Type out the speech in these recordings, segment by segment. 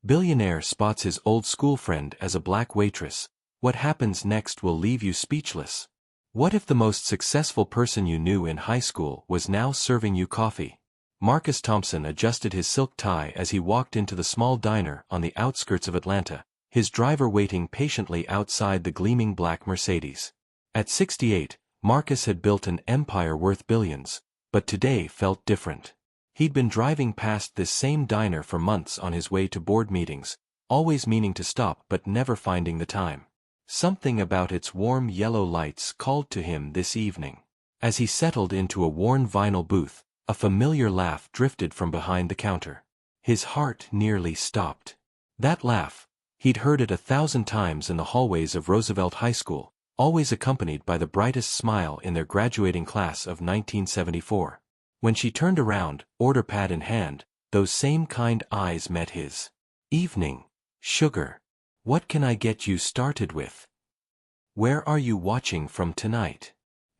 Billionaire spots his old school friend as a black waitress. What happens next will leave you speechless. What if the most successful person you knew in high school was now serving you coffee? Marcus Thompson adjusted his silk tie as he walked into the small diner on the outskirts of Atlanta, his driver waiting patiently outside the gleaming black Mercedes. At 68, Marcus had built an empire worth billions, but today felt different. He'd been driving past this same diner for months on his way to board meetings, always meaning to stop but never finding the time. Something about its warm yellow lights called to him this evening. As he settled into a worn vinyl booth, a familiar laugh drifted from behind the counter. His heart nearly stopped. That laugh, he'd heard it 1,000 times in the hallways of Roosevelt High School, always accompanied by the brightest smile in their graduating class of 1974. When she turned around, order pad in hand, those same kind eyes met his. "Evening, sugar. What can I get you started with? Where are you watching from tonight?"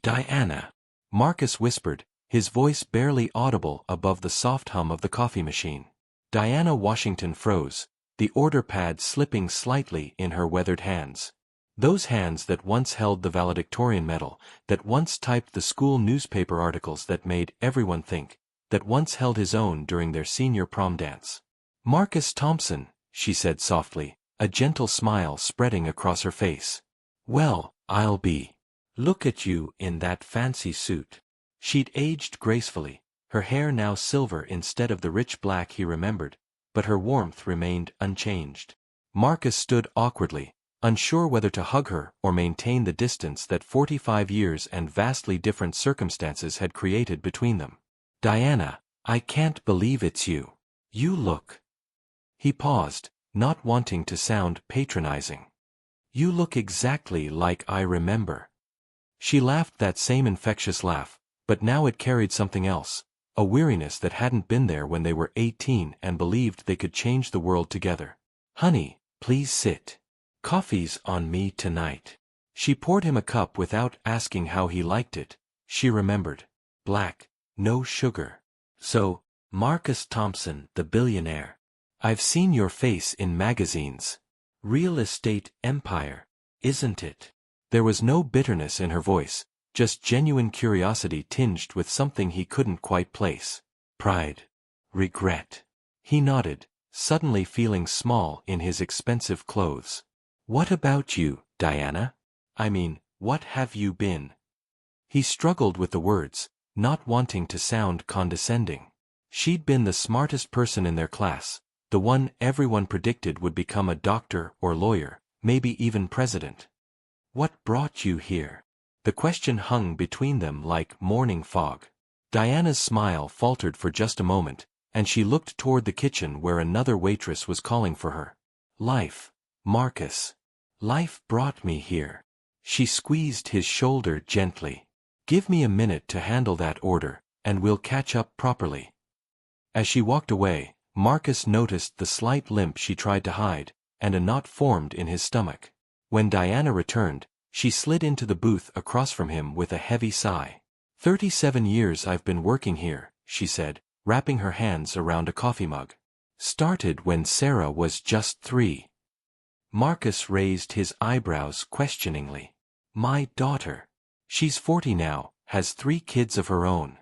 "Diana," Marcus whispered, his voice barely audible above the soft hum of the coffee machine. Diana Washington froze, the order pad slipping slightly in her weathered hands. Those hands that once held the valedictorian medal, that once typed the school newspaper articles that made everyone think, that once held his own during their senior prom dance. "Marcus Thompson," she said softly, a gentle smile spreading across her face. "Well, I'll be. Look at you in that fancy suit." She'd aged gracefully, her hair now silver instead of the rich black he remembered, but her warmth remained unchanged. Marcus stood awkwardly, unsure whether to hug her or maintain the distance that 45 years and vastly different circumstances had created between them. "Diana, I can't believe it's you. You look—" He paused, not wanting to sound patronizing. "You look exactly like I remember." She laughed that same infectious laugh, but now it carried something else, a weariness that hadn't been there when they were 18 and believed they could change the world together. "Honey, please sit. Coffee's on me tonight." She poured him a cup without asking how he liked it. She remembered. Black, no sugar. "So, Marcus Thompson, the billionaire. I've seen your face in magazines. Real estate empire, isn't it?" There was no bitterness in her voice, just genuine curiosity tinged with something he couldn't quite place. "Pride. Regret." He nodded, suddenly feeling small in his expensive clothes. "What about you, Diana? I mean, what have you been?" He struggled with the words, not wanting to sound condescending. She'd been the smartest person in their class, the one everyone predicted would become a doctor or lawyer, maybe even president. "What brought you here?" The question hung between them like morning fog. Diana's smile faltered for just a moment, and she looked toward the kitchen where another waitress was calling for her. "Life, Marcus. Life brought me here." She squeezed his shoulder gently. "Give me a minute to handle that order, and we'll catch up properly." As she walked away, Marcus noticed the slight limp she tried to hide, and a knot formed in his stomach. When Diana returned, she slid into the booth across from him with a heavy sigh. 37 years I've been working here," she said, wrapping her hands around a coffee mug. "Started when Sarah was just 3. Marcus raised his eyebrows questioningly. "My daughter. She's 40 now, has 3 kids of her own."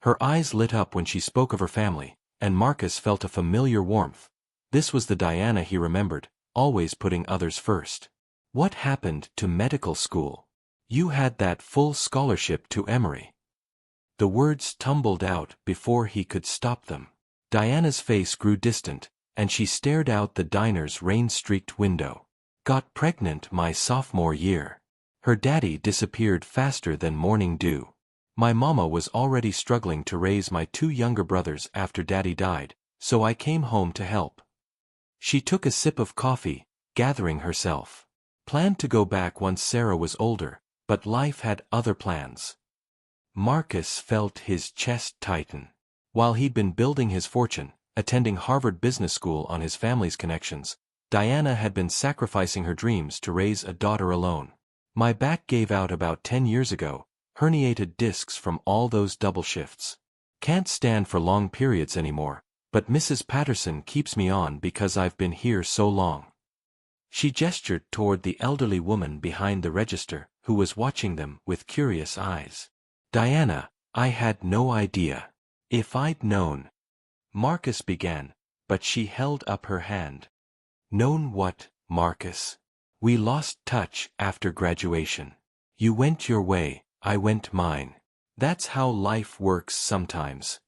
Her eyes lit up when she spoke of her family, and Marcus felt a familiar warmth. This was the Diana he remembered, always putting others first. "What happened to medical school? You had that full scholarship to Emory." The words tumbled out before he could stop them. Diana's face grew distant, and she stared out the diner's rain-streaked window. "Got pregnant my sophomore year. Her daddy disappeared faster than morning dew. My mama was already struggling to raise my 2 younger brothers after daddy died, so I came home to help." She took a sip of coffee, gathering herself. Planned to go back once Sarah was older, but life had other plans. Marcus felt his chest tighten. While he'd been building his fortune, attending Harvard Business School on his family's connections, Diana had been sacrificing her dreams to raise a daughter alone. "My back gave out about 10 years ago, herniated discs from all those double shifts. Can't stand for long periods anymore, But Mrs. Patterson keeps me on because I've been here so long. She gestured toward the elderly woman behind the register, who was watching them with curious eyes. Diana, I had no idea. If I'd known. Marcus began, but she held up her hand. Known what, Marcus? We lost touch after graduation. You went your way, I went mine. That's how life works sometimes.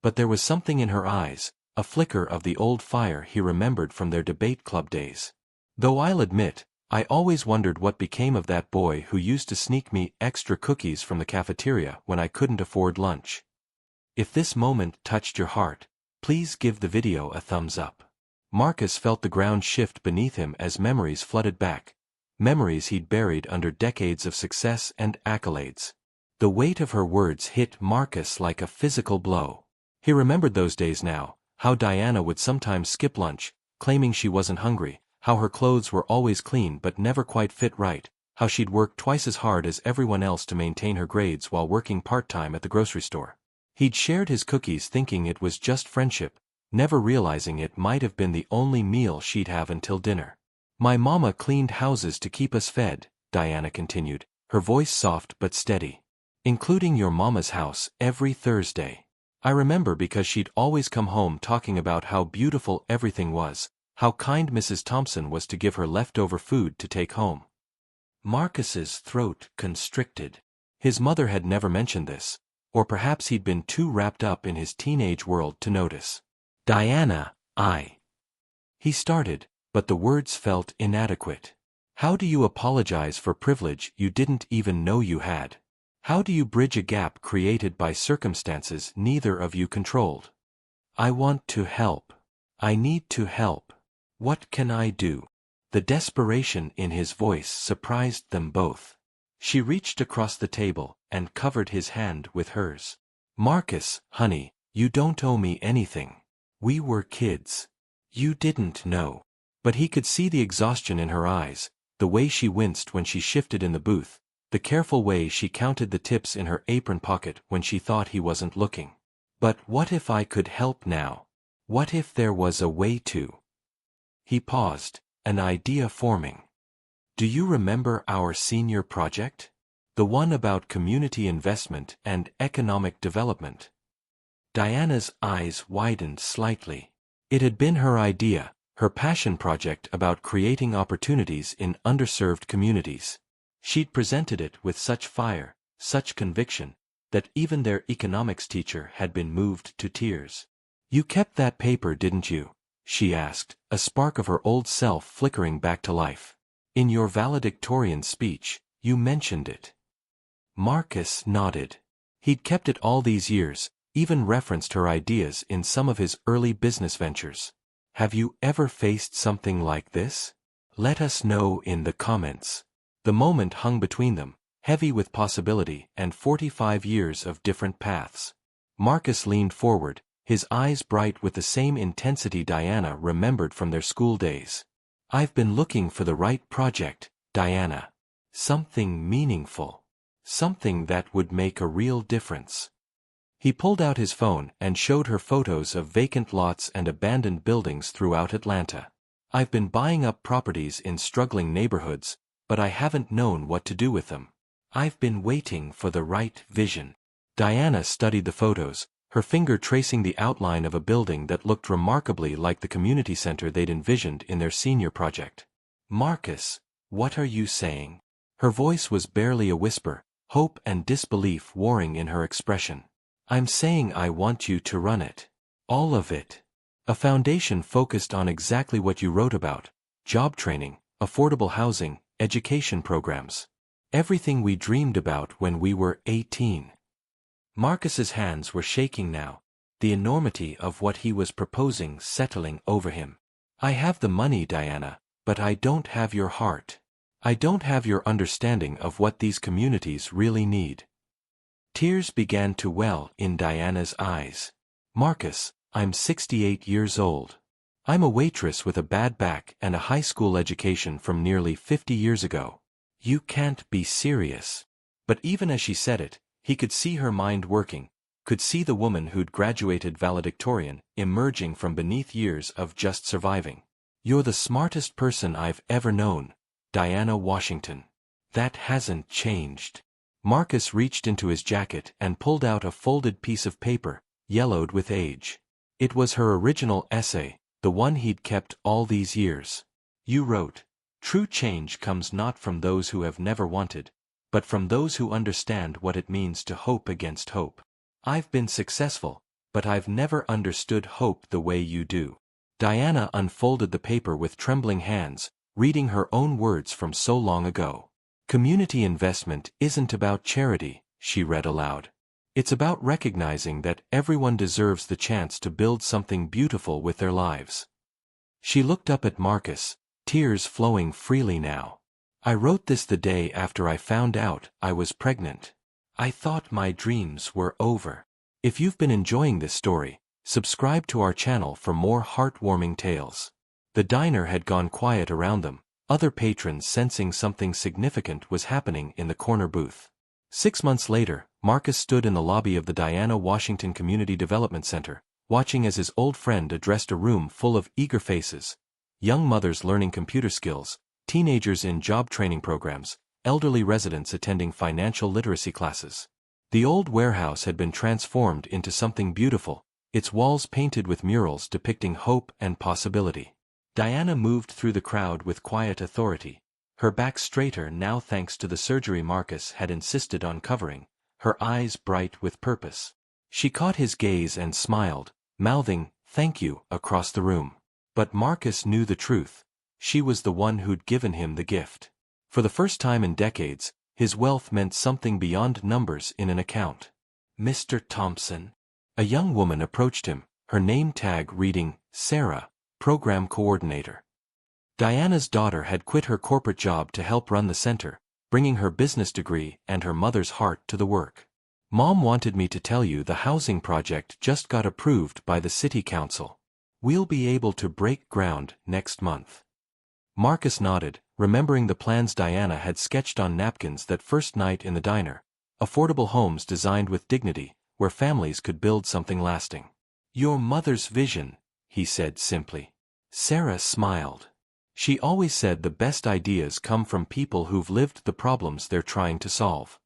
But there was something in her eyes, a flicker of the old fire he remembered from their debate club days. Though I'll admit, I always wondered what became of that boy who used to sneak me extra cookies from the cafeteria when I couldn't afford lunch. If this moment touched your heart, please give the video a thumbs up. Marcus felt the ground shift beneath him as memories flooded back. Memories he'd buried under decades of success and accolades. The weight of her words hit Marcus like a physical blow. He remembered those days now, how Diana would sometimes skip lunch, claiming she wasn't hungry, how her clothes were always clean but never quite fit right, how she'd work twice as hard as everyone else to maintain her grades while working part-time at the grocery store. He'd shared his cookies thinking it was just friendship, never realizing it might have been the only meal she'd have until dinner. My mama cleaned houses to keep us fed, Diana continued, her voice soft but steady. Including your mama's house every Thursday. I remember because she'd always come home talking about how beautiful everything was, how kind Mrs. Thompson was to give her leftover food to take home. Marcus's throat constricted. His mother had never mentioned this, or perhaps he'd been too wrapped up in his teenage world to notice. Diana, He started, but the words felt inadequate. How do you apologize for privilege you didn't even know you had? How do you bridge a gap created by circumstances neither of you controlled? I want to help. I need to help. What can I do? The desperation in his voice surprised them both. She reached across the table and covered his hand with hers. Marcus, honey, you don't owe me anything. We were kids. You didn't know. But he could see the exhaustion in her eyes, the way she winced when she shifted in the booth, the careful way she counted the tips in her apron pocket when she thought he wasn't looking. But what if I could help now? What if there was a way to? He paused, an idea forming. Do you remember our senior project? The one about community investment and economic development? Diana's eyes widened slightly. It had been her idea, her passion project about creating opportunities in underserved communities. She'd presented it with such fire, such conviction, that even their economics teacher had been moved to tears. You kept that paper, didn't you? She asked, a spark of her old self flickering back to life. In your valedictorian speech, you mentioned it. Marcus nodded. He'd kept it all these years, even referenced her ideas in some of his early business ventures. Have you ever faced something like this? Let us know in the comments. The moment hung between them, heavy with possibility and 45 years of different paths. Marcus leaned forward, his eyes bright with the same intensity Diana remembered from their school days. I've been looking for the right project, Diana. Something meaningful. Something that would make a real difference. He pulled out his phone and showed her photos of vacant lots and abandoned buildings throughout Atlanta. I've been buying up properties in struggling neighborhoods, but I haven't known what to do with them. I've been waiting for the right vision. Diana studied the photos, her finger tracing the outline of a building that looked remarkably like the community center they'd envisioned in their senior project. Marcus, what are you saying? Her voice was barely a whisper, hope and disbelief warring in her expression. I'm saying I want you to run it. All of it. A foundation focused on exactly what you wrote about: job training, affordable housing, education programs. Everything we dreamed about when we were 18. Marcus's hands were shaking now, the enormity of what he was proposing settling over him. I have the money, Diana, but I don't have your heart. I don't have your understanding of what these communities really need. Tears began to well in Diana's eyes. Marcus, I'm 68 years old. I'm a waitress with a bad back and a high school education from nearly 50 years ago. You can't be serious. But even as she said it, he could see her mind working, could see the woman who'd graduated valedictorian emerging from beneath years of just surviving. "You're the smartest person I've ever known, Diana Washington. That hasn't changed." Marcus reached into his jacket and pulled out a folded piece of paper, yellowed with age. It was her original essay, the one he'd kept all these years. "You wrote, 'True change comes not from those who have never wanted, but from those who understand what it means to hope against hope.' I've been successful, but I've never understood hope the way you do." Diana unfolded the paper with trembling hands, reading her own words from so long ago. "Community investment isn't about charity," she read aloud. "It's about recognizing that everyone deserves the chance to build something beautiful with their lives." She looked up at Marcus, tears flowing freely now. "I wrote this the day after I found out I was pregnant. I thought my dreams were over." If you've been enjoying this story, subscribe to our channel for more heartwarming tales. The diner had gone quiet around them, other patrons sensing something significant was happening in the corner booth. 6 months later, Marcus stood in the lobby of the Diana Washington Community Development Center, watching as his old friend addressed a room full of eager faces. Young mothers learning computer skills, teenagers in job training programs, elderly residents attending financial literacy classes. The old warehouse had been transformed into something beautiful, its walls painted with murals depicting hope and possibility. Diana moved through the crowd with quiet authority, her back straighter now thanks to the surgery Marcus had insisted on covering, her eyes bright with purpose. She caught his gaze and smiled, mouthing, "Thank you," across the room. But Marcus knew the truth. She was the one who'd given him the gift. For the first time in decades, his wealth meant something beyond numbers in an account. "Mr. Thompson." A young woman approached him, her name tag reading, Sarah, Program Coordinator. Diana's daughter had quit her corporate job to help run the center, bringing her business degree and her mother's heart to the work. "Mom wanted me to tell you the housing project just got approved by the city council. We'll be able to break ground next month." Marcus nodded, remembering the plans Diana had sketched on napkins that first night in the diner. Affordable homes designed with dignity, where families could build something lasting. "Your mother's vision," he said simply. Sarah smiled. She always said the best ideas come from people who've lived the problems they're trying to solve.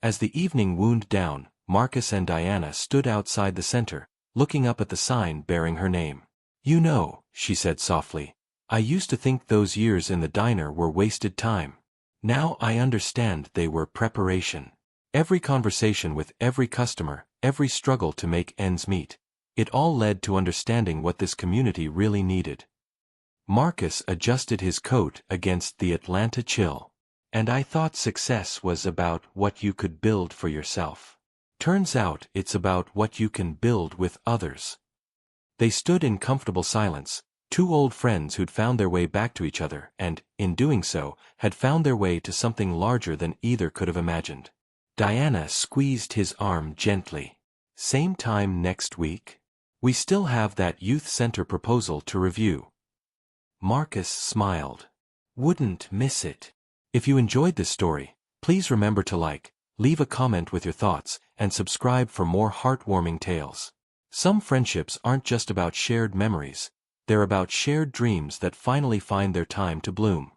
As the evening wound down, Marcus and Diana stood outside the center, looking up at the sign bearing her name. "You know," she said softly, "I used to think those years in the diner were wasted time. Now I understand they were preparation. Every conversation with every customer, every struggle to make ends meet. It all led to understanding what this community really needed." Marcus adjusted his coat against the Atlanta chill. "And I thought success was about what you could build for yourself. Turns out it's about what you can build with others." They stood in comfortable silence, two old friends who'd found their way back to each other and, in doing so, had found their way to something larger than either could have imagined. Diana squeezed his arm gently. "Same time next week? We still have that youth center proposal to review." Marcus smiled. "Wouldn't miss it." If you enjoyed this story, please remember to like, leave a comment with your thoughts, and subscribe for more heartwarming tales. Some friendships aren't just about shared memories, they're about shared dreams that finally find their time to bloom.